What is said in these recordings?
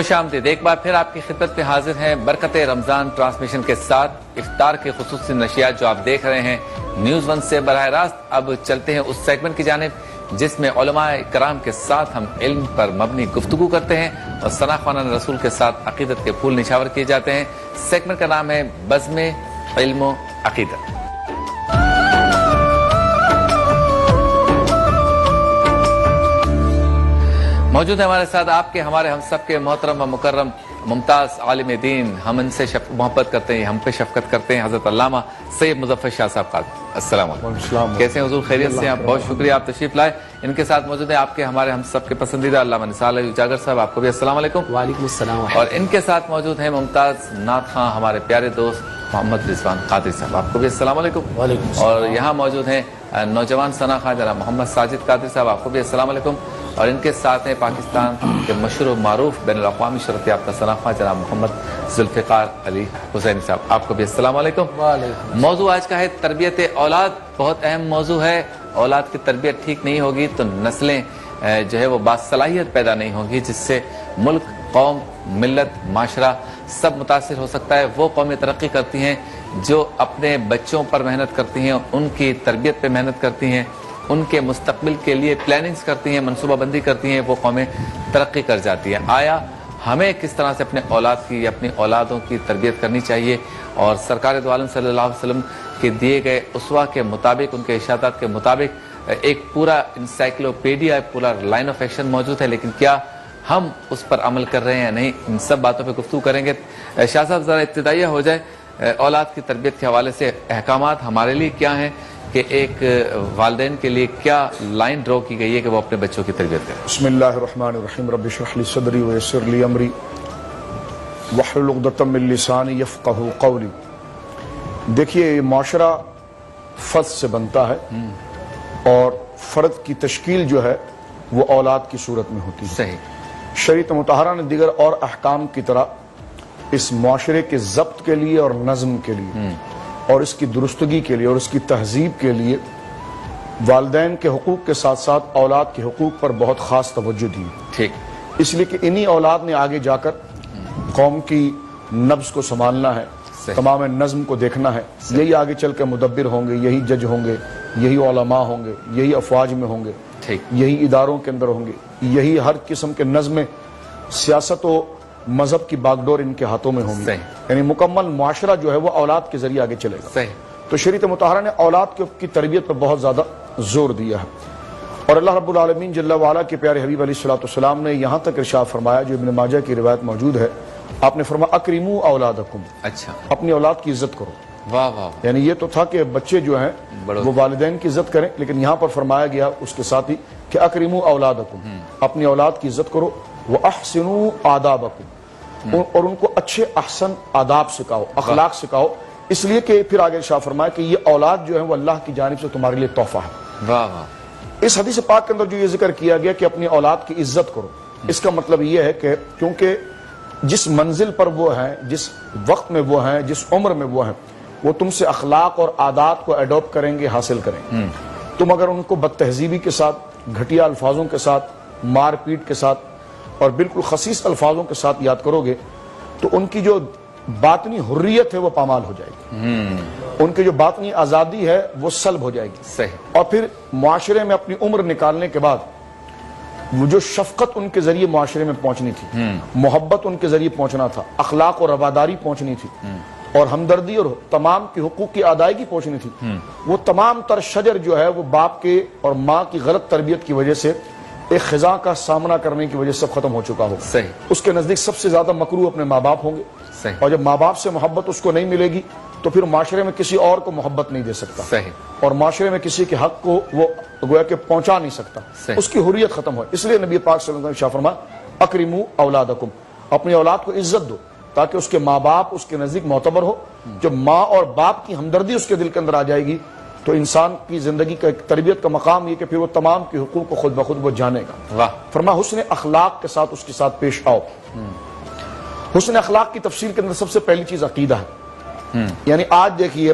خوش آمدید، ایک بار پھر آپ کی خدمت میں حاضر ہیں برکت رمضان ٹرانسمیشن کے ساتھ افطار کے خصوصی نشریات جو آپ دیکھ رہے ہیں نیوز ون سے براہ راست۔ اب چلتے ہیں اس سیگمنٹ کی جانب جس میں علماء کرام کے ساتھ ہم علم پر مبنی گفتگو کرتے ہیں اور ثنا خوانان رسول کے ساتھ عقیدت کے پھول نچھاور کیے جاتے ہیں۔ سیگمنٹ کا نام ہے بزم علم و عقیدت۔ موجود ہے ہمارے ساتھ آپ کے ہمارے ہم سب کے محترم و مکرم ممتاز عالم دین، ہم ان سے محبت کرتے ہیں، ہم پہ شفقت کرتے ہیں، حضرت علامہ سید مظفر شاہ صاحب کا۔ السلام علیکم، کیسے ہیں حضور؟ خیریت سے ہیں؟ بہت شکریہ آپ تشریف لائے۔ ان کے ساتھ موجود ہیں آپ کے ہمارے ہم سب کے پسندیدہ علامہ نثار علی اجاگر صاحب، آپ کو بھی السلام علیکم۔ وعلیکم السلام۔ اور ان کے ساتھ موجود ہیں ممتاز نعت خواں ہمارے پیارے دوست محمد رضوان قادری صاحب، آپ کو بھی السلام علیکم۔ اور یہاں موجود ہیں نوجوان ثنا خواں جناب محمد ساجد قادری صاحب، آپ کو بھی السلام علیکم۔ اور ان کے ساتھ ہیں پاکستان کے مشہور و معروف بین الاقوامی شہرت یافتہ ثنا خواں جناب محمد ذوالفقار علی حسینی صاحب، آپ کو بھی السلام علیکم۔ موضوع آج کا ہے تربیت اولاد، بہت اہم موضوع ہے۔ اولاد کی تربیت ٹھیک نہیں ہوگی تو نسلیں جو ہے وہ باصلاحیت پیدا نہیں ہوگی، جس سے ملک، قوم، ملت، معاشرہ سب متاثر ہو سکتا ہے۔ وہ قومیں ترقی کرتی ہیں جو اپنے بچوں پر محنت کرتی ہیں، ان کی تربیت پہ محنت کرتی ہیں، ان کے مستقبل کے لیے پلاننگز کرتی ہیں، منصوبہ بندی کرتی ہیں، وہ قومیں ترقی کر جاتی ہیں۔ آیا ہمیں کس طرح سے اپنے اولاد کی، اپنی اولادوں کی تربیت کرنی چاہیے؟ اور سرکار دو عالم صلی اللہ علیہ وسلم کے دیے گئے اسوہ کے مطابق، ان کے ارشادات کے مطابق ایک پورا انسائکلوپیڈیا، پورا لائن آف ایکشن موجود ہے، لیکن کیا ہم اس پر عمل کر رہے ہیں یا نہیں؟ ان سب باتوں پہ گفتگو کریں گے۔ شاہ صاحب ذرا ابتدائیہ ہو جائے، اولاد کی تربیت کے حوالے سے احکامات ہمارے لیے کیا ہیں کہ ایک والدین کے لیے کیا لائن ڈرا کی گئی ہے کہ وہ اپنے بچوں کی تربیت کریں؟ بسم اللہ الرحمن الرحیم، رب اشرح لی صدری ویسر لی امری واحلل عقدۃ من لسانی یفقہوا قولی۔ دیکھیے، یہ معاشرہ فرد سے بنتا ہے اور فرد کی تشکیل جو ہے وہ اولاد کی صورت میں ہوتی ہے۔ صحیح۔ شریعت مطہرہ نے دیگر اور احکام کی طرح اس معاشرے کے ضبط کے لیے اور نظم کے لیے اور اس کی درستگی کے لیے اور اس کی تہذیب کے لیے والدین کے حقوق کے ساتھ ساتھ اولاد کے حقوق پر بہت خاص توجہ دی۔ ٹھیک۔ اس لیے کہ انہی اولاد نے آگے جا کر قوم کی نبض کو سنبھالنا ہے، تمام نظم کو دیکھنا ہے۔ یہی آگے چل کے مدبر ہوں گے، یہی جج ہوں گے، یہی علماء ہوں گے، یہی افواج میں ہوں گے، یہی اداروں کے اندر ہوں گے، یہی ہر قسم کے نظم، سیاست و مذہب کی باغڈور ان کے ہاتھوں میں ہوں گی۔ یعنی مکمل معاشرہ جو ہے وہ اولاد کے ذریعے آگے چلے گا۔ تو شریعت مطہرہ نے اولاد کی تربیت پر بہت زیادہ زور دیا ہے، اور اللہ رب العالمین جل وعلا کے پیارے حبیب علیہ الصلوۃ والسلام نے یہاں تک ارشاد فرمایا، جو ابن ماجہ کی روایت موجود ہے، آپ نے فرمایا اکرموا اولادکم، اچھا، اپنی اولاد کی عزت کرو۔ واہ واہ۔ یعنی یہ تو تھا کہ بچے جو ہیں وہ والدین کی عزت کریں، لیکن یہاں پر فرمایا گیا اس کے ساتھ ہی کہ اکرموا اولادکم، اپنی اولاد کی عزت کرو، واحسنوا آدابکم، اور ان کو اچھے احسن آداب سکھاؤ، اخلاق سکھاؤ، اس لیے کہ پھر آگے ارشاد فرمایا کہ یہ اولاد جو ہے وہ اللہ کی جانب سے تمہارے لیے تحفہ ہے۔ واہ واہ۔ اس حدیث پاک کے اندر جو یہ ذکر کیا گیا کہ اپنی اولاد کی عزت کرو، اس کا مطلب یہ ہے کہ کیونکہ جس منزل پر وہ ہیں، جس وقت میں وہ ہیں، جس عمر میں وہ ہیں، وہ تم سے اخلاق اور عادات کو ایڈاپٹ کریں گے، حاصل کریں گے۔ تم اگر ان کو بد تہذیبی کے ساتھ، گھٹیا الفاظوں کے ساتھ، مار پیٹ کے ساتھ اور بالکل خسیس الفاظوں کے ساتھ یاد کرو گے تو ان کی جو باطنی حریت ہے وہ پامال ہو جائے گی، ان کی جو باطنی آزادی ہے وہ سلب ہو جائے گی۔ صحیح۔ اور پھر معاشرے میں اپنی عمر نکالنے کے بعد وہ جو شفقت ان کے ذریعے معاشرے میں پہنچنی تھی، محبت ان کے ذریعے پہنچنا تھا، اخلاق اور رواداری پہنچنی تھی، اور ہمدردی اور تمام کے حقوق کی ادائیگی پہنچنی تھی، وہ تمام تر شجر جو ہے وہ باپ کے اور ماں کی غلط تربیت کی وجہ سے، ایک خزاں کا سامنا کرنے کی وجہ سے سب ختم ہو چکا ہو۔ صحیح۔ اس کے نزدیک سب سے زیادہ مکروہ اپنے ماں باپ ہوں گے، اور جب ماں باپ سے محبت اس کو نہیں ملے گی تو پھر معاشرے میں کسی اور کو محبت نہیں دے سکتا، صحیح، اور معاشرے میں کسی کے حق کو وہ گویا کہ پہنچا نہیں سکتا، اس کی حریت ختم ہو۔ اس لیے نبی پاک صلی اللہ علیہ وسلم نے فرمایا اکرموا اولادکم، اپنی اولاد کو عزت دو تاکہ اس کے ماں باپ اس کے نزدیک معتبر ہو۔ جب ماں اور باپ کی ہمدردی اس کے دل کے اندر آ جائے گی تو انسان کی زندگی کا ایک تربیت کا مقام یہ کہ پھر وہ تمام کے حقوق کو خود بخود وہ جانے گا۔ فرمایا حسن اخلاق کے ساتھ اس کے ساتھ پیش آؤ۔ حسن اخلاق کی تفصیل کے اندر سب سے پہلی چیز عقیدہ ہے۔ یعنی آج دیکھیے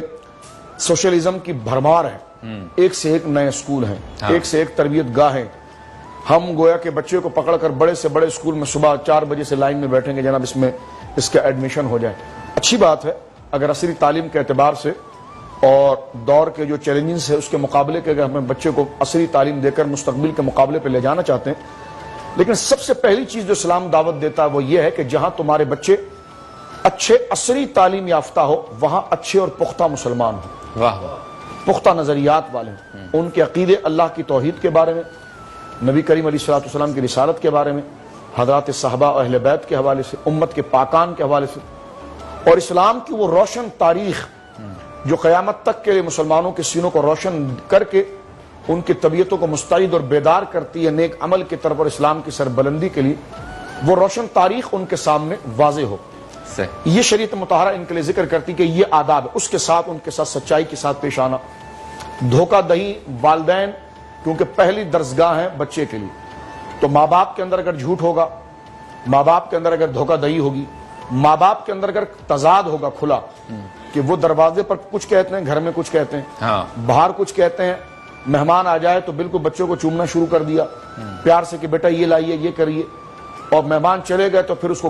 سوشلزم کی بھرمار ہے، ایک سے ایک نئے اسکول ہیں، ایک سے ایک تربیت گاہ ہیں، ہم گویا کہ بچے کو پکڑ کر بڑے سے بڑے اسکول میں صبح 4 بجے سے لائن میں بیٹھیں گے جناب اس کا ایڈمیشن ہو جائے. اچھی بات ہے اگر عصری تعلیم کے اعتبار سے اور دور کے جو چیلنجز ہے اس کے مقابلے کے اگر ہمیں بچے کو عصری تعلیم دے کر مستقبل کے مقابلے پہ لے جانا چاہتے ہیں. لیکن سب سے پہلی چیز جو اسلام دعوت دیتا ہے وہ یہ ہے کہ جہاں تمہارے بچے اچھے عصری تعلیم یافتہ ہو وہاں اچھے اور پختہ مسلمان ہوں, واہ واہ, پختہ نظریات والے ہیں, ان کے عقیدے اللہ کی توحید کے بارے میں, نبی کریم علیہ الصلوۃ والسلام کی رسالت کے بارے میں, حضرات صحابہ اور اہل بیت کے حوالے سے, امت کے پاکان کے حوالے سے, اور اسلام کی وہ روشن تاریخ جو قیامت تک کے لیے مسلمانوں کے سینوں کو روشن کر کے ان کی طبیعتوں کو مستعد اور بیدار کرتی ہے نیک عمل کی طرف اور اسلام کی سربلندی کے لیے, وہ روشن تاریخ ان کے سامنے واضح ہو. یہ شریعت مطہرہ ان کے لیے ذکر کرتی کہ یہ آداب ہے, اس کے ساتھ ان کے ساتھ سچائی کے ساتھ پیش آنا. دھوکہ دہی والدین کیونکہ پہلی درسگاہ ہے بچے کے لیے, تو ماں باپ کے اندر اگر جھوٹ ہوگا, ماں باپ کے اندر اگر دھوکہ دہی ہوگی, ماں باپ کے اندر اگر تضاد ہوگا کھلا کہ وہ دروازے پر کچھ کہتے ہیں گھر میں کچھ کہتے ہیں, باہر کچھ کہتے ہیں, مہمان آ جائے تو بالکل بچوں کو چومنا شروع کر دیا پیار سے کہ بیٹا یہ لائیے یہ کریے, اور مہمان چلے گئے تو پھر اس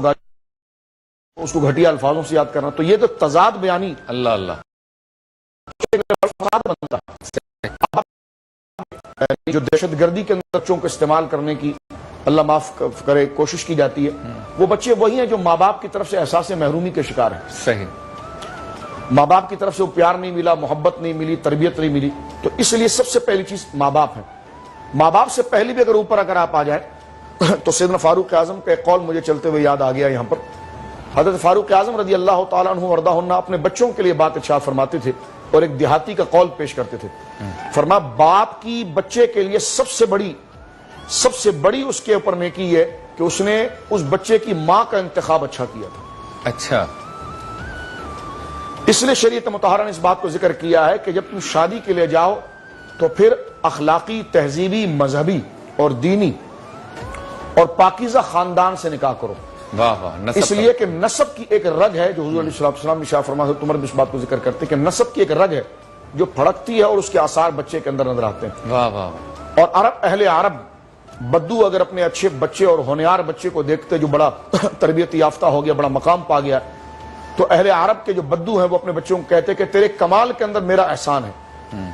کو گھٹیا الفاظوں سے یاد کرنا, تو یہ تو تضاد بیانی اللہ اللہ بنتا ہے. جو دہشت گردی کے اندر بچوں کو استعمال کرنے کی اللہ معاف کرے کوشش کی جاتی ہے, وہ بچے وہی ہیں جو ماں باپ کی طرف سے احساس محرومی کے شکار ہیں. صحیح, ماں باپ کی طرف سے وہ پیار نہیں ملا, محبت نہیں ملی, تربیت نہیں ملی, تو اس لیے سب سے پہلی چیز ماں باپ ہے. ماں باپ سے پہلی بھی اگر آپ آ جائیں تو سیدنا فاروق اعظم کا ایک قول مجھے چلتے ہوئے یاد آ گیا یہاں پر. حضرت فاروق اعظم رضی اللہ تعالیٰ عنہ وارضاہ اپنے بچوں کے لیے بات ارشاد فرماتے تھے اور ایک دیہاتی کا قول پیش کرتے تھے. فرمایا باپ کی بچے کے لیے سب سے بڑی اس کے اوپر نیکی ہے کہ اس نے اس بچے کی ماں کا انتخاب اچھا کیا تھا. اچھا, اس لیے شریعت مطہرہ نے اس بات کو ذکر کیا ہے کہ جب تم شادی کے لیے جاؤ تو پھر اخلاقی, تہذیبی, مذہبی اور دینی اور پاکیزہ خاندان سے نکاح کرو. واہ واہ, اس لیے کہ نسب کی ایک رگ ہے جو حضور علیہ السلام نے شاہ فرمایا, عمر بھی اس بات کو ذکر کرتے ہیں کہ نسب کی ایک رگ ہے جو پھڑکتی ہے اور اس کے آثار بچے کے اندر نظر آتے ہیں. واہ واہ. اور اہل عرب بدو اگر اپنے اچھے بچے اور ہونہار بچے کو دیکھتے جو بڑا تربیت یافتہ ہو گیا, بڑا مقام پا گیا, تو اہل عرب کے جو بدو ہیں وہ اپنے بچوں کو کہتے کہ تیرے کمال کے اندر میرا احسان ہے,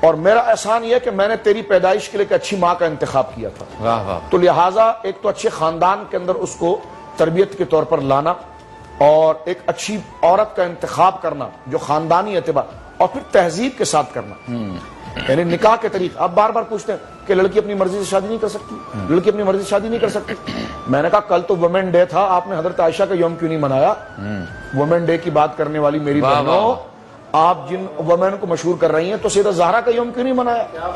اور میرا احسان یہ کہ میں نے تیری پیدائش کے لیے ایک اچھی ماں کا انتخاب کیا تھا. واہ واہ. تو لہٰذا ایک تو اچھے خاندان کے اندر اس کو تربیت کے طور پر لانا, اور ایک اچھی عورت کا انتخاب کرنا جو خاندانی اعتبار, اور پھر تہذیب کے ساتھ کرنا, یعنی نکاح کے طریقے. اب بار بار پوچھتے ہیں کہ لڑکی اپنی مرضی سے شادی نہیں کر سکتی, لڑکی اپنی مرضی سے شادی نہیں کر سکتی. میں نے کہا کل تو وومن ڈے تھا, آپ نے حضرت عائشہ کا یوم کیوں نہیں منایا؟ وومن ڈے کی بات کرنے والی میری بہنوں, آپ جن وومن کو مشہور کر رہی ہیں تو سیدہ زہرا کا یوم کیوں نہیں منایا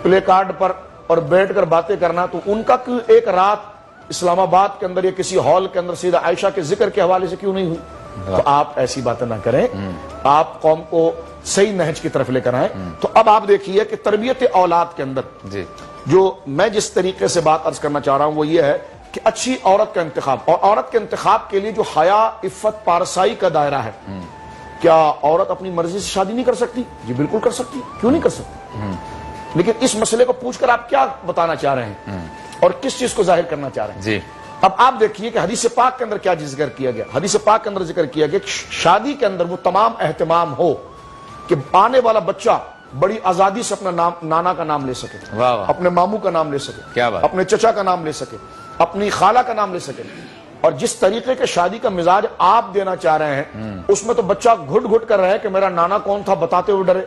پلے کارڈ پر اور بیٹھ کر باتیں کرنا؟ تو ان کا کیوں ایک رات اسلام آباد کے اندر یا کسی ہال کے اندر سیدہ عائشہ کے ذکر کے حوالے سے کیوں نہیں ہوئی؟ تو آپ ایسی باتیں نہ کریں, آپ قوم کو صحیح نہج کی طرف لے کر آئیں. تو اب آپ دیکھیے کہ تربیت اولاد کے اندر جو میں جس طریقے سے بات عرض کرنا چاہ رہا ہوں وہ یہ ہے کہ اچھی عورت کا انتخاب, اور عورت کے انتخاب کے لیے جو حیا, عفت, پارسائی کا دائرہ ہے. کیا عورت اپنی مرضی سے شادی نہیں کر سکتی؟ جی بالکل کر سکتی, کیوں نہیں کر سکتی؟ لیکن اس مسئلے کو پوچھ کر آپ کیا بتانا چاہ رہے ہیں اور کس چیز کو ظاہر کرنا چاہ رہے ہیں؟ جی اب آپ دیکھیے کہ حدیث پاک کے اندر کیا ذکر کیا گیا. حدیث پاک کے اندر ذکر کیا گیا کہ شادی کے اندر وہ تمام اہتمام ہو کہ آنے والا بچہ بڑی آزادی سے اپنا نانا کا نام لے سکے, اپنے ماموں کا نام لے سکے, اپنے چچا کا نام لے سکے, اپنی خالہ کا نام لے سکے. اور جس طریقے کے شادی کا مزاج آپ دینا چاہ رہے ہیں اس میں تو بچہ گھٹ گھٹ کر رہا ہے کہ میرا نانا کون تھا بتاتے ہوئے ڈرے,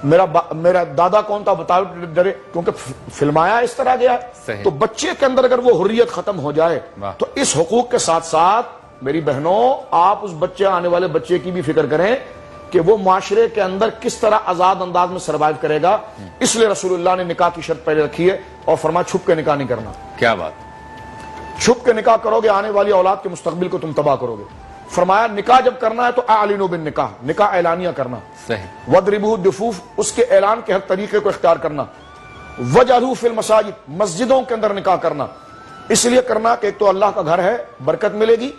میرا دادا کون تھا بتاتے ہوئے ڈرے, کیونکہ فلمایا اس طرح گیا ہے. تو بچے کے اندر اگر وہ حریت ختم ہو جائے تو اس حقوق کے ساتھ ساتھ میری بہنوں آپ اس بچے, آنے والے بچے کی بھی فکر کریں کہ وہ معاشرے کے اندر کس طرح آزاد انداز میں سروائیو کرے گا. اس لیے رسول اللہ نے نکاح کی شرط پہلے رکھی ہے اور فرمایا چھپ کے نکاح نہیں کرنا. کیا بات, چھپ کے نکاح کرو گے آنے والی اولاد کے مستقبل کو تم تباہ کرو گے. فرمایا نکاح جب کرنا ہے تو اعلنوا بالنکاح, نکاح اعلانیہ کرنا. صحیح. وَضْرِبُوهُ الدُّفُوفَ, اس کے اعلان کے ہر طریقے کو اختیار کرنا. وَجْعَلُوهُ فِي الْمَسَاجِدِ, مسجدوں کے اندر نکاح کرنا. اس لیے کرنا کہ ایک تو اللہ کا گھر ہے, برکت ملے گی,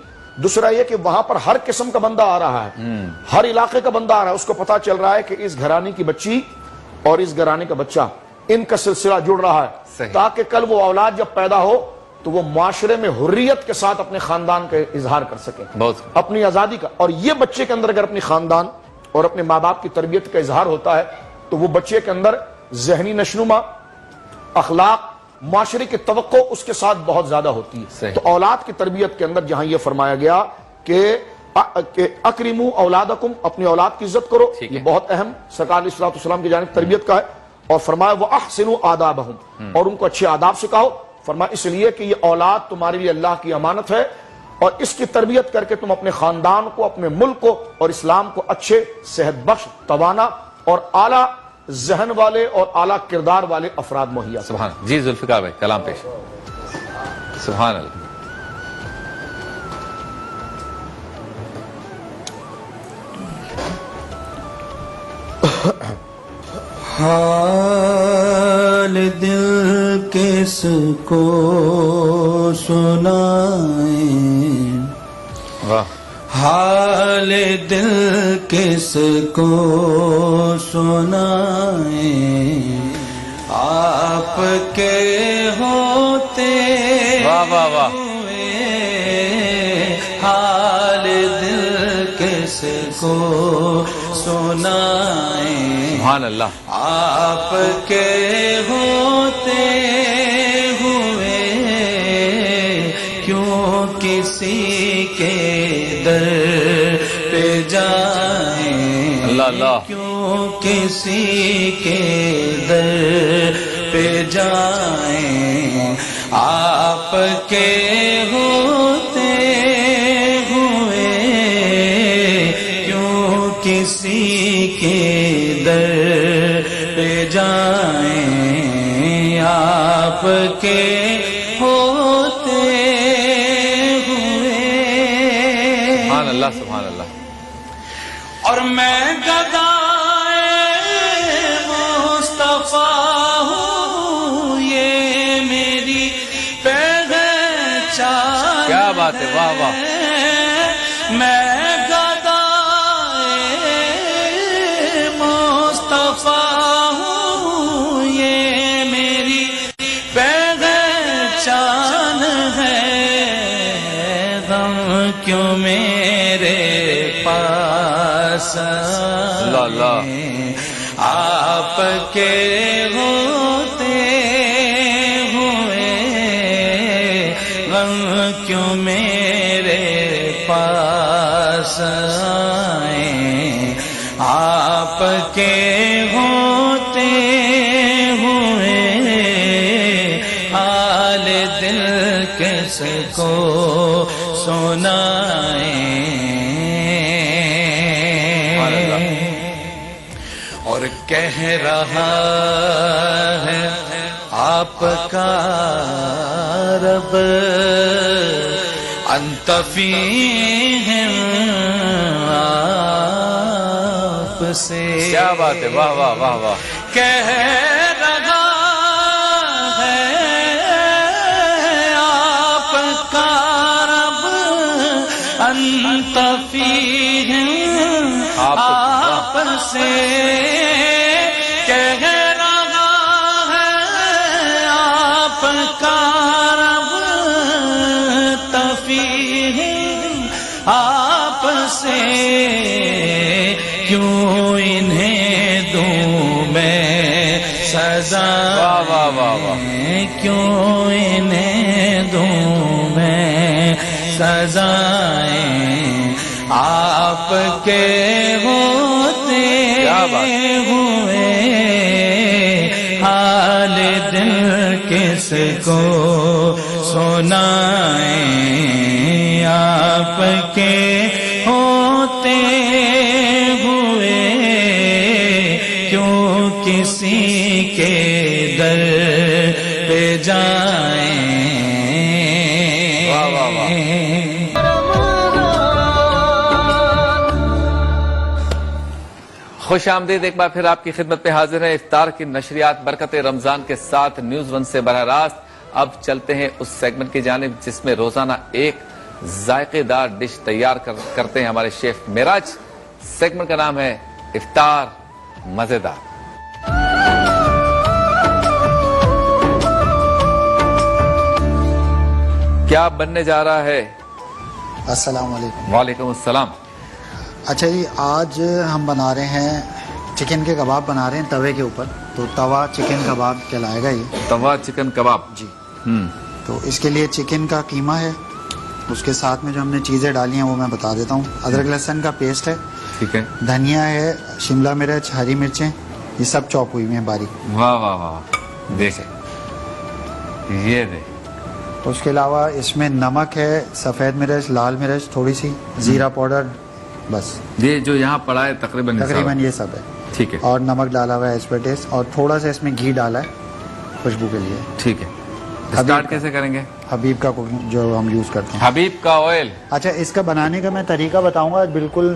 دوسرا یہ کہ وہاں پر ہر قسم کا بندہ آ رہا ہے, ہر علاقے کا بندہ آ رہا ہے, اس کو پتا چل رہا ہے کہ اس گھرانے کی بچی اور اس گھرانے کا بچہ ان کا سلسلہ جڑ رہا ہے صحیح۔ تاکہ کل وہ اولاد جب پیدا ہو تو وہ معاشرے میں حریت کے ساتھ اپنے خاندان کا اظہار کر سکیں، بہت اپنی آزادی کا. اور یہ بچے کے اندر اگر اپنی خاندان اور اپنے ماں باپ کی تربیت کا اظہار ہوتا ہے تو وہ بچے کے اندر ذہنی نشوما، اخلاق، معاشرے کی توقع اس کے ساتھ بہت زیادہ ہوتی ہے. صحیح. تو اولاد کی تربیت کے اندر جہاں یہ فرمایا گیا کہ اکرموا اولادکم، اپنی اولاد کی عزت کرو، یہ بہت اہم سرکار علیہ الصلوۃ والسلام کی جانب تربیت کا ہے. اور فرمایا وَأَحْسِنُوا آدَابَهُمْ، اور ان کو اچھے آداب سکھاؤ. فرمایا اس لیے کہ یہ اولاد تمہارے لیے اللہ کی امانت ہے، اور اس کی تربیت کر کے تم اپنے خاندان کو، اپنے ملک کو اور اسلام کو اچھے، صحت بخش، توانا اور اعلیٰ ذہن والے اور اعلیٰ کردار والے افراد مہیا. سبحان اللہ. جی ذوالفقار بھائی کلام پیش. سبحان اللہ. حال دل کس کو سنائیں، واہ. حال دل کس کو سنائیں، آپ کے ہوتے واہ واہ واہ. حال دل کس کو سنائیں، سبحان اللہ. آپ کے ہوتے ہوئے کیوں کسی کے در پہ جائیں، اللہ اللہ. کیوں کسی کے در پہ جائیں، آپ کے ہوتے ہوئے کیوں کسی کے در پہ جائیں، آپ کے ہوتے ہوئے. سبحان اللہ. سبحان اللہ. اور میں گدائے مصطفیٰ ہوں، یہ میری پہچان. کیا بات ہے. واہ واہ. میں گدائے مصطفیٰ ہوں، یہ میری پہچان ہے. غم کیوں میرے پاس اللہ اللہ. آپ کے ہوتے ہوئے غم کیوں میرے پاس آئیں، آپ کے ہوتے ہوئے حال دل کس کو سنائیں. اور کہہ رہا ہے آپ کا رب انت فیہم، آپ سے. کیا بات ہے. واہ واہ واہ واہ. کہہ رہا ہے آپ کا رب انت فیہم، آپ سے. کہہ رہا ہے آپ کا رب تفیہم، آپ سے. کیوں انہیں دوں میں سزا، واہ واہ واہ واہ. کیوں انہیں دوں میں سزائیں، آپ کے ہوتے ہوئے حال دل کس کو سنائیں، آپ کے ہوتے ہوئے کیوں کسی کے در پہ جائیں. واہ واہ واہ. خوش آمدید. ایک بار پھر آپ کی خدمت پہ حاضر ہے افطار کی نشریات برکت رمضان کے ساتھ نیوز ون سے براہ راست. اب چلتے ہیں اس سیگمنٹ کی جانب جس میں روزانہ ایک ذائقے دار ڈش تیار کرتے ہیں ہمارے شیف معراج. سیگمنٹ کا نام ہے افطار مزیدار. کیا بننے جا رہا ہے؟ السلام علیکم. وعلیکم السلام. اچھا جی، آج ہم بنا رہے ہیں چکن کے کباب بنا رہے ہیں توے کے اوپر. تو توا چکن کباب کہلائے گا یہ. توا چکن کباب. جی. تو اس کے لیے چکن کا قیمہ ہے، اس کے ساتھ میں جو ہم نے چیزیں ڈالی ہیں وہ میں بتا دیتا ہوں. ادرک لہسن کا پیسٹ ہے، ٹھیک ہے. دھنیا ہے، شملہ مرچ، ہری مرچیں، یہ سب چاپ ہوئی ہوئی ہیں باریک. واہ واہ واہ، دیکھیں یہ دیکھ. اس کے علاوہ اس میں نمک ہے، سفید مرچ، لال مرچ تھوڑی سی، زیرہ پاؤڈر، بس یہ جو یہاں پڑا ہے تقریباً یہ سب ہے. ٹھیک ہے. اور نمک ڈالا ہوا ہے ایز پر ٹیسٹ، اور تھوڑا سا اس میں گھی ڈالا ہے خوشبو کے لیے. ٹھیک ہے. اسٹارٹ کیسے کریں گے؟ حبیب کا جو ہم یوز کرتے ہیں، حبیب کا آئل. اچھا اس کا بنانے کا میں طریقہ بتاؤں گا، بالکل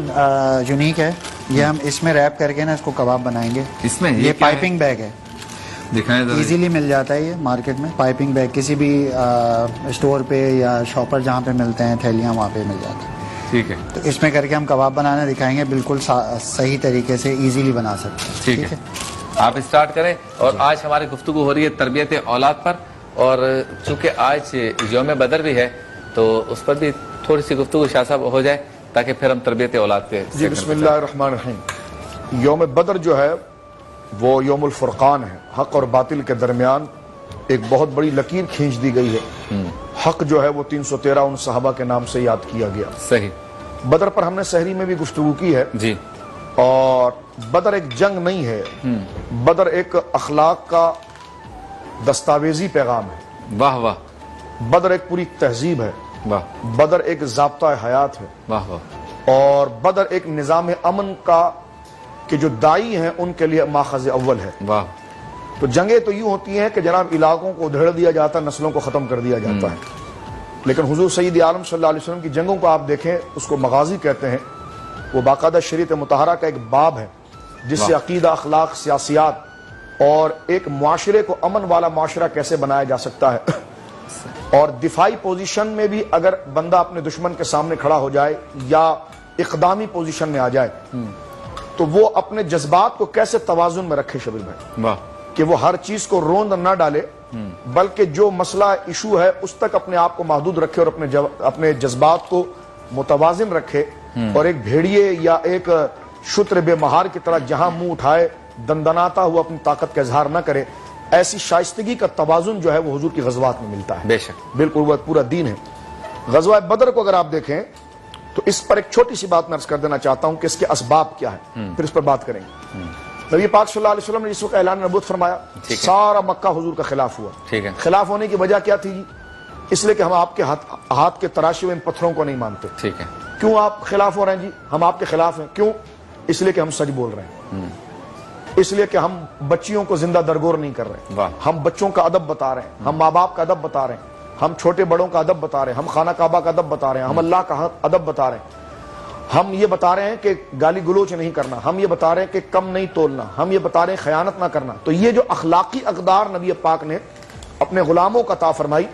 یونیک ہے. یہ ہم اس میں ریپ کر کے نا اس کو کباب بنائیں گے. اس میں یہ پائپنگ بیگ ہے، دکھائیں ذرا. ایزیلی مل جاتا ہے یہ مارکیٹ میں. پائپنگ بیگ کسی بھی اسٹور پہ یا شاپر جہاں پہ ملتے ہیں تھیلیاں وہاں پہ مل جاتی ہیں. ٹھیک ہے. تو اس میں کر کے ہم کباب بنانا دکھائیں گے، بالکل صحیح طریقے سے ایزیلی بنا سکتے ہیں. ٹھیک ہے، آپ اسٹارٹ کریں. اور آج ہماری گفتگو ہو رہی ہے تربیت اولاد پر، اور چونکہ آج یوم بدر بھی ہے تو اس پر بھی تھوڑی سی گفتگو شاہ صاحب ہو جائے تاکہ پھر ہم تربیت اولاد کے. جی بسم اللہ الرحمن الرحیم. یوم بدر جو ہے وہ یوم الفرقان ہے. حق اور باطل کے درمیان ایک بہت بڑی لکیر کھینچ دی گئی ہے. حق جو ہے وہ 313 ان صحابہ کے نام سے یاد کیا گیا. صحیح. بدر پر ہم نے سحری میں بھی گفتگو کی ہے. جی. اور بدر ایک جنگ نہیں ہے، بدر ایک اخلاق کا دستاویزی پیغام ہے. واہ واہ. بدر ایک پوری تہذیب ہے. واہ بدر ایک ضابطہ حیات ہے. واہ واہ. اور بدر ایک نظام امن کا کہ جو دائی ہیں ان کے لیے ماخذ اول ہے. واہ. تو جنگیں تو یوں ہوتی ہیں کہ جناب علاقوں کو ادھیڑ دیا جاتا ہے، نسلوں کو ختم کر دیا جاتا ہے. لیکن حضور سید عالم صلی اللہ علیہ وسلم کی جنگوں کو آپ دیکھیں، اس کو مغازی کہتے ہیں. وہ باقاعدہ شریعت مطہرہ کا ایک باب ہے جس سے عقیدہ، اخلاق، سیاسیات اور ایک معاشرے کو امن والا معاشرہ کیسے بنایا جا سکتا ہے. اور دفاعی پوزیشن میں بھی اگر بندہ اپنے دشمن کے سامنے کھڑا ہو جائے یا اقدامی پوزیشن میں آ جائے تو وہ اپنے جذبات کو کیسے توازن میں رکھے شبیر بھائی. واہ. کہ وہ ہر چیز کو روند نہ ڈالے بلکہ جو مسئلہ ایشو ہے اس تک اپنے آپ کو محدود رکھے اور اپنے جذبات کو متوازن رکھے. اور ایک بھیڑیے یا ایک شتر بے مہار کی طرح جہاں منہ اٹھائے دندناتا ہوا اپنی طاقت کا اظہار نہ کرے. ایسی شائستگی کا توازن جو ہے وہ حضور کی غزوات میں ملتا ہے. بے شک. بالکل وہ پورا دین ہے. غزوہ بدر کو اگر آپ دیکھیں تو اس پر ایک چھوٹی سی بات میں عرض کر دینا چاہتا ہوں کہ اس کے اسباب کیا ہے، پھر اس پر بات کریں گے. نبی پاک صلی اللہ علیہ وسلم نے اس وقت اعلان نبوت فرمایا، سارا مکہ حضور کا خلاف ہوا. ٹھیک ہے. خلاف ہونے کی وجہ کیا تھی جی؟ اس لیے کہ ہم آپ کے ہاتھ کے تراشے ہوئے ان پتھروں کو نہیں مانتے. ٹھیک ہے. کیوں آپ خلاف ہو رہے ہیں جی؟ ہم آپ کے خلاف ہیں. کیوں؟ اس لیے کہ ہم سچ بول رہے ہیں. اس لیے کہ ہم بچیوں کو زندہ درگور نہیں کر رہے ہیں. ہم بچوں کا ادب بتا رہے ہیں، ہم ماں باپ کا ادب بتا رہے ہیں، ہم چھوٹے بڑوں کا ادب بتا رہے ہیں، ہم خانہ کعبہ کا ادب بتا رہے ہیں، ہم اللہ کا ادب بتا رہے ہیں. ہم یہ بتا رہے ہیں کہ گالی گلوچ نہیں کرنا، ہم یہ بتا رہے ہیں کہ کم نہیں تولنا، ہم یہ بتا رہے ہیں خیانت نہ کرنا. تو یہ جو اخلاقی اقدار نبی پاک نے اپنے غلاموں کا عطا فرمائی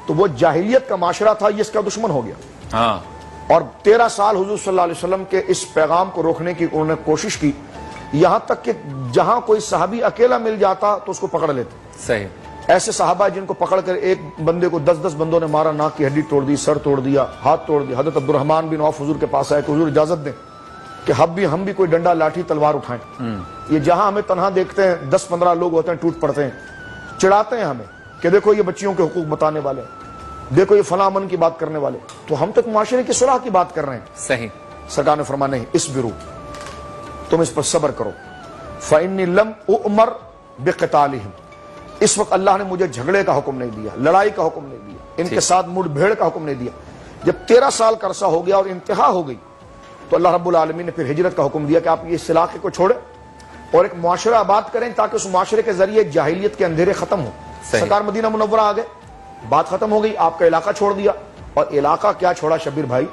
تو وہ جاہلیت کا معاشرہ تھا، یہ اس کا دشمن ہو گیا. ہاں. اور 13 سال حضور صلی اللہ علیہ وسلم کے اس پیغام کو روکنے کی انہوں نے کوشش کی، یہاں تک کہ جہاں کوئی صحابی اکیلا مل جاتا تو اس کو پکڑ لیتے. صحیح. ایسے صحابہ جن کو پکڑ کر ایک بندے کو 10 بندوں نے مارا، ناک کی ہڈی توڑ دی، سر توڑ دیا، ہاتھ توڑ دیا. حضرت عبد الرحمن بن عوف حضور کے پاس آئے کہ حضور اجازت دیں کہ ہم بھی کوئی ڈنڈا لاٹھی تلوار اٹھائیں. یہ جہاں ہمیں تنہا دیکھتے ہیں 10-15 لوگ ہوتے ہیں ٹوٹ پڑتے ہیں، چڑھاتے ہیں ہمیں کہ دیکھو یہ بچیوں کے حقوق بتانے والے، دیکھو یہ فلاں امن کی بات کرنے والے. تو ہم تک معاشرے کی صلح کی بات کر رہے ہیں. صحیح. سرکار نے فرمایا نہیں، اصبروا، تم اس پر صبر کرو. فإنی لم أؤمر بقتالهم، اس وقت اللہ نے مجھے جھگڑے کا حکم نہیں دیا، لڑائی کا حکم نہیں دیا، ان کے ساتھ مڑ بھیڑ کا حکم نہیں دیا. جب 13 سال کا عرصہ ہو گیا اور انتہا ہو گئی تو اللہ رب العالمین نے پھر ہجرت کا حکم دیا کہ آپ اس علاقے کو چھوڑیں اور ایک معاشرہ آباد کریں تاکہ اس معاشرے کے ذریعے جاہلیت کے اندھیرے ختم ہوں. سرکار مدینہ منورہ آ گئے، بات ختم ہو گئی، آپ کا علاقہ چھوڑ دیا. اور علاقہ کیا چھوڑا شبیر بھائی؟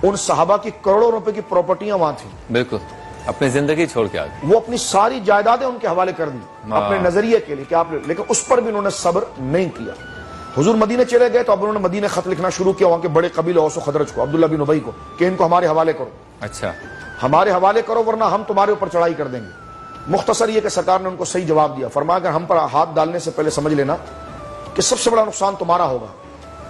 ان صحابہ کی کروڑوں روپے کی پراپرٹیاں وہاں تھیں. بالکل. اپنی زندگی چھوڑ کے آگے وہ اپنی ساری جائیدادیں ان کے حوالے کر دی اپنے نظریے کے لیے کہ آپ، لیکن اس پر بھی انہوں نے صبر نہیں کیا. حضور مدینے چلے گئے تو اب انہوں نے مدینے خط لکھنا شروع کیا وہاں کے بڑے قبیلے اوس و خزرج کو، عبداللہ بن ابی کو، کہ ان کو ہمارے حوالے کرو. اچھا. ہمارے حوالے کرو ورنہ ہم تمہارے اوپر چڑھائی کر دیں گے. مختصر یہ کہ سرکار نے ان کو صحیح جواب دیا، فرمایا کہ ہم پر ہاتھ ڈالنے سے پہلے سمجھ لینا کہ سب سے بڑا نقصان تمہارا ہوگا.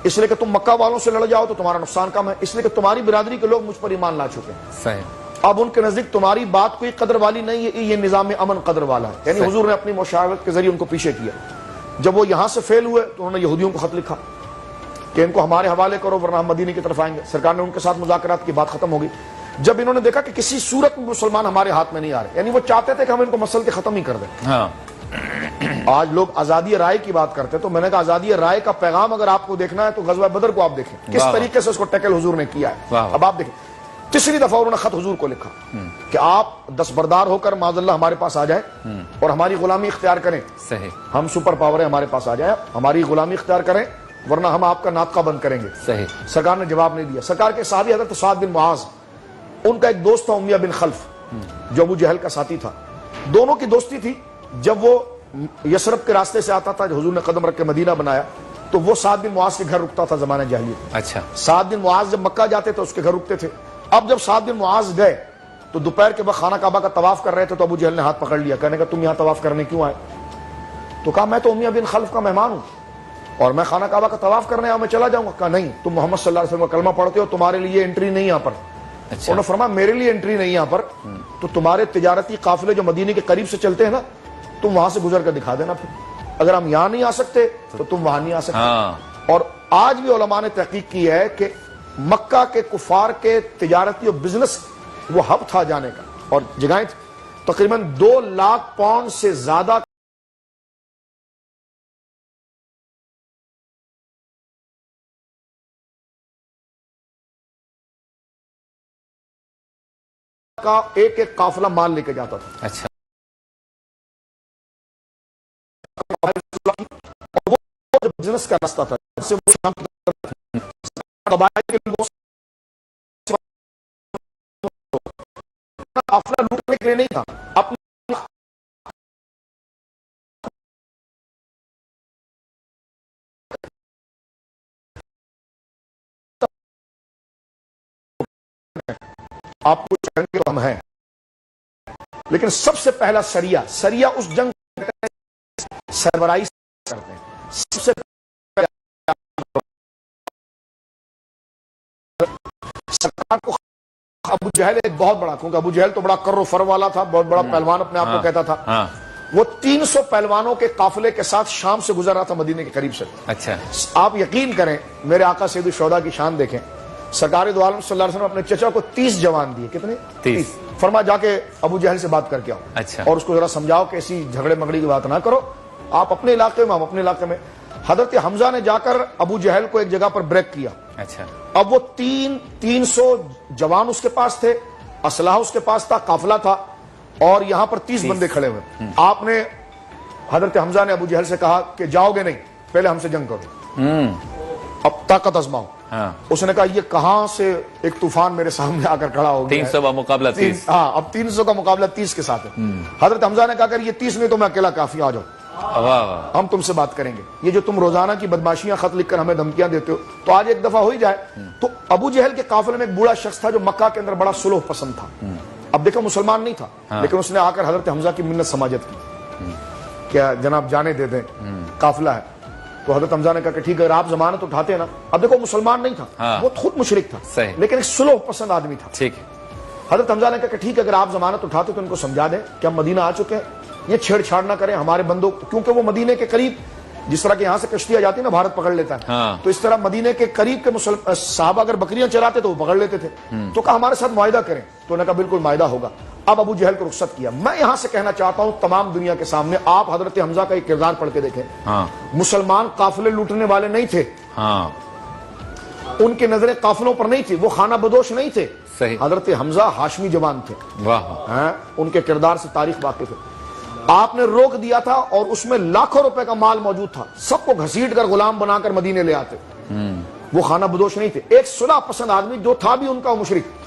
اس لیے کہ تم مکہ والوں سے لڑ جاؤ تو تمہارا نقصان کم ہے، اس لیے کہ تمہاری برادری کے لوگ مجھ پر ایمان لا چکے ہیں، صحیح، اب ان کے نزدیک تمہاری بات کوئی قدر والی نہیں ہے، یہ نظام امن قدر والا ہے. یعنی حضور نے اپنی مشاورت کے ذریعے ان کو پیچھے کیا. جب وہ یہاں سے فیل ہوئے تو انہوں نے یہودیوں کو خط لکھا کہ ان کو ہمارے حوالے کرو ورنہ ہم مدینے کی طرف آئیں گے. سرکار نے ان کے ساتھ مذاکرات کی، بات ختم ہو گئی. جب انہوں نے دیکھا کہ کسی صورت میں مسلمان ہمارے ہاتھ میں نہیں آ رہے، یعنی وہ چاہتے تھے کہ ہم ان کو مسل کے ختم ہی کر دیں. ہاں، آج لوگ آزادی رائے کی بات کرتے، تو میں نے کہا آزادی رائے کا پیغام اگر آپ کو دیکھنا ہے تو غزوہ بدر کو آپ دیکھیں کس واہ، طریقے سے اس کو ٹیکل حضور نے کیا ہے. واہ، اب آپ دیکھیں، تیسری دفعہ انہوں نے خط حضور کو لکھا کہ آپ دستبردار ہو کر معاذ اللہ ہمارے پاس آ جائیں اور ہماری غلامی اختیار کریں. صحیح، ہم سپر پاور ہیں، ہمارے پاس آ جائیں، ہماری غلامی اختیار کریں ورنہ ہم آپ کا ناطقہ بند کریں گے. صحیح، سرکار نے جواب نہیں دیا. سرکار کے صحابی حضرت سعد بن معاذ، ان کا ایک دوست تھا امیہ بن خلف جو ابو جہل کا ساتھی تھا. دونوں کی دوستی تھی. جب وہ یثرب کے راستے سے آتا تھا، جو حضور نے قدم رکھ کے مدینہ بنایا، تو وہ سعد بن معاذ کے گھر رکتا تھا زمانہ جاہلیت. اچھا، سعد بن معاذ جب مکہ جاتے تو اس کے گھر رکتے تھے. اب جب سعد بن معاذ گئے تو دوپہر کے وقت خانہ کعبہ کا طواف کر رہے تھے تو ابو جہل نے ہاتھ پکڑ لیا، کہنے کا تم یہاں طواف کرنے کیوں آئے؟ تو کہا میں تو امیہ بن خلف کا مہمان ہوں اور میں خانہ کعبہ کا طواف کرنے آؤں، میں چلا جاؤں گا. کہا نہیں، تم محمد صلی اللہ علیہ وسلم کا کلمہ پڑھتے ہو، تمہارے لیے انٹری نہیں یہاں پر. اچھا، انہوں نے فرمایا میرے لیے انٹری نہیں یہاں پر، تو تمہارے تجارتی قافلے جو مدینے کے قریب سے چلتے ہیں نا، تم وہاں سے گزر کر دکھا دینا. پھر اگر ہم یہاں نہیں آ سکتے تو تم وہاں نہیں آ سکتے. ہاں، اور آج بھی علماء نے تحقیق کی ہے کہ مکہ کے کفار کے تجارتی اور بزنس وہ ہب تھا جانے کا، اور جگہیں تقریباً 2 لاکھ پاؤنڈ سے زیادہ کا ایک ایک قافلہ مال لے کے جاتا تھا. اچھا، اور وہ جو بزنس کا راستہ تھا جس سے وہ شام کی طرف قبائل کے لوگوں سے قافلہ لوٹنے کے لیے نہیں تھا، اپنے آپ کچھ کہیں گے تو ہم ہیں. لیکن سب سے پہلا سریہ اس جنگ سربراہی کرتے ہیں. سب سے سرکار کو ابو جہل ایک بہت بڑا، کیونکہ ابو جہل تو بڑا کر و فر والا تھا، بہت بڑا پہلوان اپنے آپ کو کہتا تھا. ہاں، وہ 300 پہلوانوں کے قافلے کے ساتھ شام سے گزر رہا تھا مدینے کے قریب سے. اچھا، آپ یقین کریں، میرے آقا سید الشہداء کی شان دیکھیں. سرکار دو عالم صلی اللہ علیہ وسلم اپنے چچا کو 30 جوان دیے. کتنے؟ 30. فرما جا کے ابو جہل سے بات کر کے آؤ اچھا، اور اس کو ذرا سمجھاؤ کہ ایسی جھگڑے مگڑی کی بات نہ کرو، آپ اپنے علاقے میں، ہم اپنے علاقے میں. حضرت حمزہ نے جا کر ابو جہل کو ایک جگہ پر بریک کیا. اچھا، اب وہ 300 جوان اس کے پاس تھے، اسلحہ اس کے پاس تھا، قافلہ تھا، اور یہاں پر 30 بندے کھڑے ہوئے. آپ نے حضرت حمزہ نے ابو جہل سے کہا کہ جاؤ گے نہیں، پہلے ہم سے جنگ کرو، اب طاقت آزماؤ. ہاں، اس نے کہا یہ کہاں سے ایک طوفان میرے سامنے آ کر کھڑا ہو گیا ہے. 300 کا مقابلہ 30. ہاں، اب 300 کا مقابلہ 30 کے ساتھ ہے. حضرت حمزہ نے کہا کہ یہ 30 نہیں تو میں اکیلا کافی، آ جاؤ، واہ واہ، ہم تم سے بات کریں گے. یہ جو تم روزانہ کی بدماشیاں خط لکھ کر ہمیں دھمکیاں دیتے ہو، تو آج ایک دفعہ ہو ہی جائے. تو ابو جہل کے قافلے میں ایک بوڑھا شخص تھا جو مکہ کے اندر بڑا صلح پسند تھا. اب دیکھو مسلمان نہیں تھا، لیکن اس نے آ کر حضرت حمزہ کی منت سماجت کی، کیا جناب جانے دے دیں، قافلہ ہے. تو حضرت حمزہ نے کہا کہ ٹھیک ہے، اگر آپ ضمانت اٹھاتے ہیں نا. اب دیکھو مسلمان نہیں تھا، وہ خود مشرک تھا، صحیح، لیکن ایک صلح پسند آدمی تھا. ٹھیک ہے. حضرت حمزہ نے کہا کہ ٹھیک ہے، اگر آپ ضمانت اٹھاتے تو ان کو سمجھا دیں کہ ہم مدینہ آ چکے ہیں، یہ چھیڑ چھاڑ نہ کریں ہمارے بندوں، کیونکہ وہ مدینے کے قریب، جس طرح کہ یہاں سے کشتی آ جاتی ہے نا بھارت پکڑ لیتا ہے، تو اس طرح مدینے کے قریب کے صحابہ اگر بکریاں چراتے تو وہ پکڑ لیتے تھے. تو کہا ہمارے ساتھ معاہدہ کریں. تو انہوں نے کہا بالکل معاہدہ ہوگا. اب ابو جہل کو رخصت کیا. میں یہاں سے کہنا چاہتا ہوں تمام دنیا کے سامنے، آپ حضرت حمزہ کا ایک کردار پڑھ کے دیکھیں. مسلمان قافلے لوٹنے والے نہیں تھے، ان کی نظریں قافلوں پر نہیں تھی، وہ خانہ بدوش نہیں تھے. حضرت حمزہ ہاشمی جوان تھے، ان کے کردار سے تاریخ واقف ہے. آپ نے روک دیا تھا اور اس میں لاکھوں روپے کا مال موجود تھا، سب کو گھسیٹ کر غلام بنا کر مدینے لے آتے. وہ خانہ بدوش نہیں تھے. ایک صلح پسند آدمی جو تھا بھی ان کا مشرک،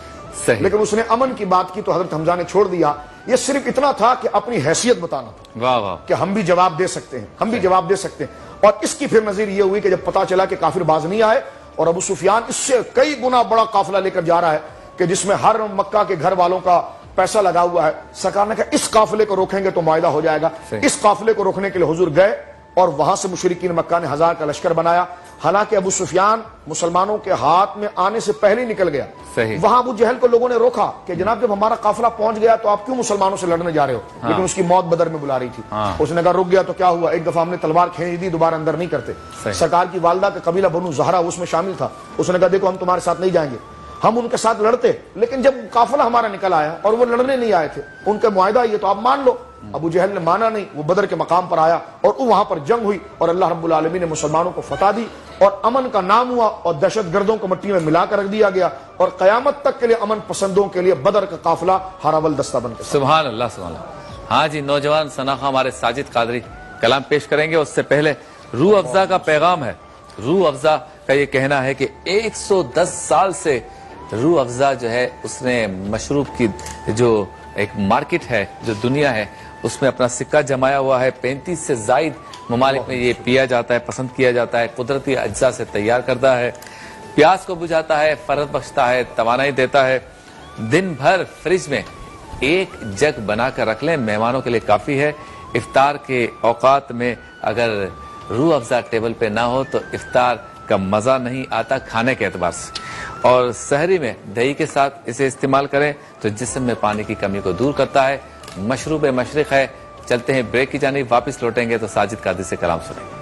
لیکن اس نے امن کی بات کی تو حضرت حمزہ نے چھوڑ دیا. یہ صرف اتنا تھا کہ اپنی حیثیت بتانا تھا کہ ہم بھی جواب دے سکتے ہیں، ہم بھی جواب دے سکتے ہیں. اور اس کی پھر نظیر یہ ہوئی کہ جب پتا چلا کہ کافر باز نہیں آئے اور ابو سفیان اس سے کئی گنا بڑا قافلہ لے کر جا رہا ہے کہ جس میں ہر مکہ کے گھر والوں کا پیسہ لگا ہوا ہے، سرکار نے کہا اس قافلے کو روکیں گے تو معاہدہ ہو جائے گا. اس قافلے کو روکنے کے لیے حضور گئے اور وہاں سے مشرکین مکہ نے 1000 کا لشکر بنایا. حالانکہ ابو سفیان مسلمانوں کے ہاتھ میں آنے سے پہلے نکل گیا. صحیح. وہاں ابو جہل کو لوگوں نے روکا کہ جناب جب ہمارا قافلہ پہنچ گیا تو آپ کیوں مسلمانوں سے لڑنے جا رہے ہو؟ لیکن اس کی موت بدر میں بلا رہی تھی. اس نے کہا رک گیا تو کیا ہوا، ایک دفعہ ہم نے تلوار کھینچ دی، دوبارہ اندر نہیں کرتے. سرکار کی والدہ کا قبیلہ بنو زہرا اس میں شامل تھا. اس نے کہا دیکھو ہم تمہارے ساتھ نہیں جائیں گے، ہم ان کے ساتھ لڑتے، لیکن جب قافلہ ہمارا نکل آیا اور وہ لڑنے نہیں آئے تھے، ان کا معاہدہ یہ تو آپ مان لو. ابو جہل نے مانا نہیں، وہ بدر کے مقام پر آیا اور وہاں پر جنگ ہوئی اور اللہ رب العالمین نے مسلمانوں کو فتح دی اور امن کا نام ہوا اور دہشت گردوں کو مٹی میں ملا کر رکھ دیا گیا اور قیامت تک کے لیے امن پسندوں کے لیے بدر کا قافلہ ہراول دستہ بن کے. سبحان اللہ سبحان اللہ. ہاں جی، نوجوان سناخہ ہمارے ساجد قادری کلام پیش کریں گے. اس سے پہلے روح افزا کا پیغام ہے. روح افزا کا یہ کہنا ہے کہ 110 سال سے روح افزا جو ہے اس نے مشروب کی جو ایک مارکیٹ ہے، جو دنیا ہے، اس میں اپنا سکہ جمایا ہوا ہے. 35 سے زائد ممالک میں یہ پیا جاتا ہے، پسند کیا جاتا ہے. قدرتی اجزاء سے تیار کرتا ہے، پیاس کو بجھاتا ہے، فرحت بخشتا ہے، توانائی دیتا ہے. دن بھر فریج میں ایک جگ بنا کر رکھ لیں، مہمانوں کے لیے کافی ہے. افطار کے اوقات میں اگر روح افزا ٹیبل پہ نہ ہو تو افطار کا مزہ نہیں آتا کھانے کے اعتبار سے. اور سحری میں دہی کے ساتھ اسے استعمال کریں تو جسم میں پانی کی کمی کو دور کرتا ہے. مشروب مشرق ہے. چلتے ہیں بریک کی جانب، واپس لوٹیں گے تو ساجد قادری سے کلام سنیں گے.